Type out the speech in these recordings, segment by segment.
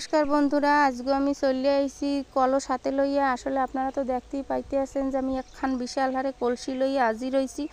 নমস্কার বন্ধুরা, আজকে আমি চলে আইছি কলস হাতে লইয়া। আসলে আপনারা তো দেখতেই পাইতে আছেন যে আমি একখান বিশাল হারে কলসি লইয়া আজি রইছি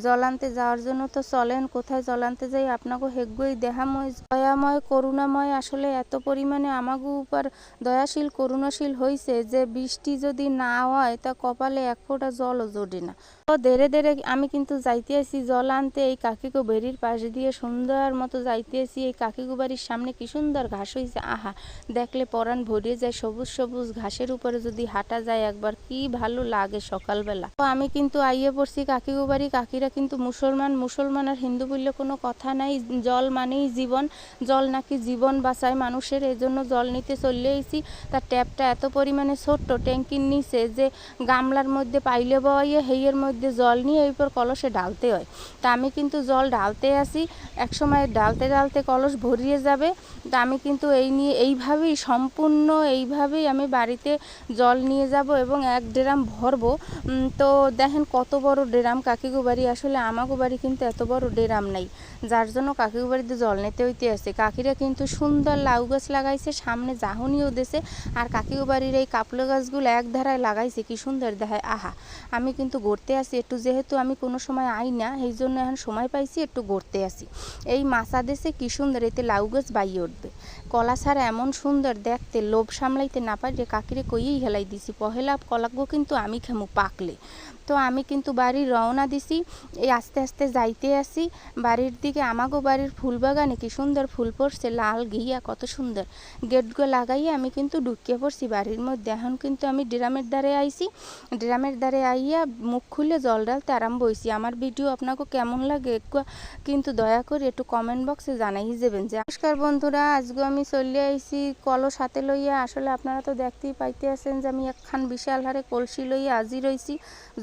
জল আনতে যাওয়ার জন্য। তো চলেন কোথায় জল আনতে যাই আপনাকে হেগ্যই দেহাময় দয়াময় করুণাময় আসলে এত পরিমাণে আমাগো উপর দয়াশীল করুণাশীল হইছে যে বৃষ্টি যদি না হয় তা কপালে এক ফোঁটা জলও জোটে না। তো ধীরে ধীরে আমি কিন্তু যাইতে আছি জল আনতে। এই কাকিগো বেরির পাশ দিয়ে সুন্দর মতো যাইতে আছি। এই কাকিগো বাড়ির সামনে কি সুন্দর ঘাস হইছে, আহা দেখলে পরাণ ভরিয়ে যায়। সবুজ সবুজ ঘাসের উপরে যদি হাঁটা যায় একবার কি ভালো লাগে সকালবেলা। তো আমি কিন্তু আইয়ে পড়ছি কাকিগো বাড়ি। কাকিরা কিন্তু মুসলমান আর হিন্দু বললে কোনো কথা নাই। জল মানেই জীবন, জল নাকি জীবন বাঁচায় মানুষের, এজন্য জল নিতে চলে আইছি। তার ট্যাপটা এত পরিমাণে ছোট্ট ট্যাঙ্কির নিচে যে গামলার মধ্যে পাইলে বইয়ে হেইয়ের মধ্যে জল নিয়ে এরপর কলসে ঢালতে হয়। তা আমি কিন্তু জল ঢালতে আসি, একসময় ঢালতে ঢালতে কলস ভরিয়ে যাবে। তা আমি কিন্তু এইভাবেই সম্পূর্ণ এইভাবেই আমি বাড়িতে জল নিয়ে যাব এবং এক ড্রাম ভরবো। তো দেখেন কত বড় ড্রাম কাকিগো বাড়ি। আসলে আমাগো বাড়ি কিন্তু এত বড় ড্রাম নাই, যার জন্য কাকিগো বাড়িতে জল নিতে হইতে আসে। কাকিরা কিন্তু সুন্দর লাউ গাছ লাগাইছে, সামনে জাহুনিও দেছে। আর কাকিগো বাড়ির এই কাপলো গাছগুলো এক ধারায় লাগাইছে, কি সুন্দর দেখায়, আহা। আমি কিন্তু ঘুরতে আসি একটু, যেহেতু আমি কোনো সময় আই না এই জন্য এখন সময় পাইছি একটু ঘুরতে আসি। এই মাছা দেশে কি সুন্দর, এতে লাউ গাছ বাইয়ে উঠবে। কলা ছাড়া এমন সুন্দর দেখতে, লোভ সামলাইতে না পারে কাকিরে কইয়েই হেলাই দিছি পহেলা কলাগো কিন্তু আমি খামু পাকলে। তো আমি কিন্তু বাড়ির রওনা দিছি, এই আস্তে আস্তে যাইতে আসি বাড়ির দিকে। আমাগো বাড়ির ফুল বাগানে কি সুন্দর ফুল পড়ছে, লাল ঘিয়া কত সুন্দর। গেটগুলো লাগাইয়া আমি কিন্তু ঢুকিয়ে পড়ছি বাড়ির মধ্যে। এখন কিন্তু আমি ড্রামের ধারে আইছি, ড্রামের ধারে আইয়া মুখ খুলে জল ঢালতে আরম্ভ হয়েছি। আমার ভিডিও আপনাকে কেমন লাগে একটু কিন্তু দয়া করে একটু কমেন্ট বক্সে জানাই যাবেন। যে নমস্কার বন্ধুরা, আজকে আমি চলে আইছি কলস হাতে লইয়া। আসলে আপনারা তো দেখতেই পাইতে আছেন যে আমি একখান বিশাল হারে কলসি লইয়া আজি রইছি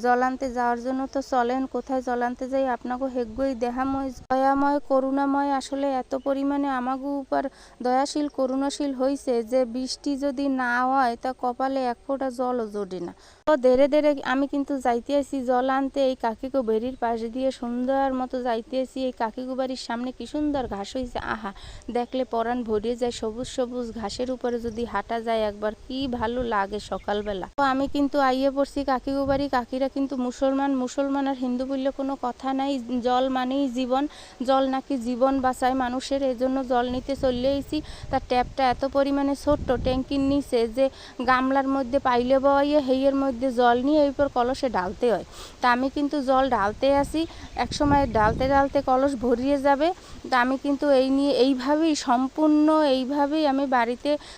জল আনতে যাওয়ার জন্য। তো চলেন কোথায় জল আনতে যাই আপনাকে হেগ্যই দেহাময় দয়াময় করুণাময় আসলে এত পরিমাণে আমাগো উপর দয়াশীল করুণাশীল হইছে যে বৃষ্টি যদি না হয় তা কপালে এক ফোঁটা জলও জোটে না। তো ধীরে ধীরে আমি কিন্তু যাইতে আছি জল আনতে। এই কাকিগো বেরির পাশ দিয়ে সুন্দর মতো যাইতে আছি। এই কাকিগো বাড়ির সামনে কি সুন্দর ঘাস হইছে, আহা দেখলে পরাণ ভরিয়ে যায়। সবুজ সবুজ ঘাসের উপরে যদি হাঁটা যায় একবার কি ভালো লাগে সকালবেলা। তো আমি কিন্তু আইয়ে পড়ছি কাকিগো বাড়ি। কাকিরা কিন্তু মুসলমান আর হিন্দু বললে কোনো কথা নাই। জল মানেই জীবন, জল নাকি জীবন বাঁচায় মানুষের, এজন্য জল নিতে চলে আইছি। তার ট্যাপটা এত পরিমাণে ছোট্ট ট্যাঙ্কির নিচে যে গামলার মধ্যে পাইলে বইয়ে হেইয়ের মধ্যে জল নিয়ে এরপর কলসে ঢালতে হয়। তা আমি কিন্তু জল ঢালতে আসি, একসময় ঢালতে ঢালতে কলস ভরিয়ে যাবে। তা আমি কিন্তু এইভাবেই সম্পূর্ণ এইভাবেই আমি বাড়িতে